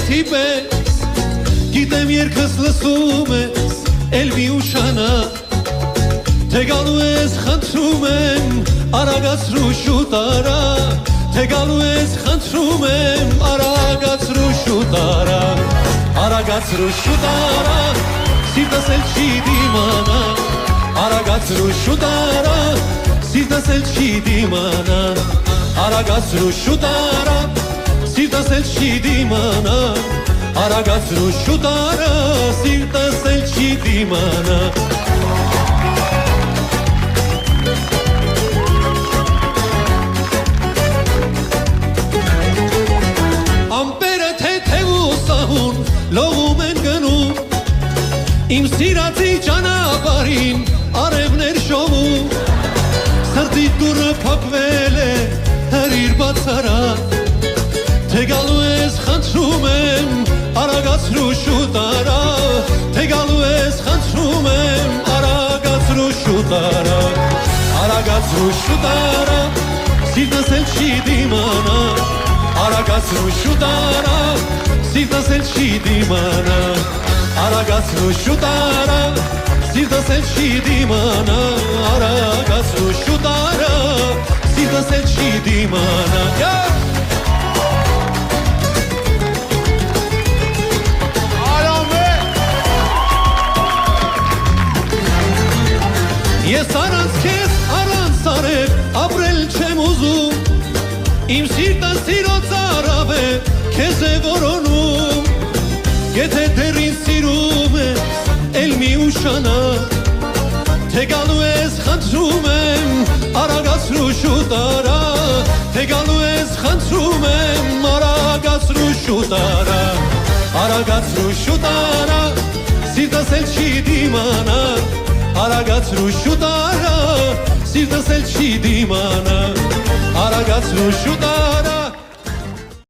երգեցի պես Գիտեմ երգս լսում ես էլ մի ուշանա Թե գալու ես խնդրում եմ արագացրու շուտ արա Թե գալու ես խնդրում եմ արագացրու շուտ արա Արագացրու շուտ արա Սիրտս էլ չի դիմանա Արագացրու շուտ արա Սիրտս էլ չի դիմանա Արագացրու շուտ արա Սիրտս էլ չի դիմանա Արագացրու շուտ արա Սիրտս էլ չի դիմանա Ամպերը թեթև ու սահուն լողում են գնում Իմ սիրածի ճանապարհին արևներ շովում Սրտի դուռը փակվել է հրիր բացարա Թե գալու ես խնդրում եմ արագացրու շուտ արա Թե գալու ես խնդրում եմ արագացրու շուտ արա Արագացրու շուտ արա Սիրտս էլ չի դիմանա Արագացրու շուտ արա Սիրտս էլ չի դիմանա Արագացրու շուտ արա Սիրտս էլ չի դիմանա Արագացրու շուտ արա Սիրտս էլ չի դիմանա Ես առանց քեզ առանց արև ապրել չեմ ուզում Իմ սիրտը սիրոց արավ է քեզ է որոնում Եթե դեռ ինձ սիրում ես էլ մի ուշանա Թե գալու ես խնդրում եմ արագացրու շուտ արա Թե գալու ես խնդրում եմ արագացրու շուտ արա Արագացրու շուտ արա Սիրտս էլ չի դիմանա Արագացրու շուտ արա Սիրտս էլ չի դիմանա Արագացրու շուտ արա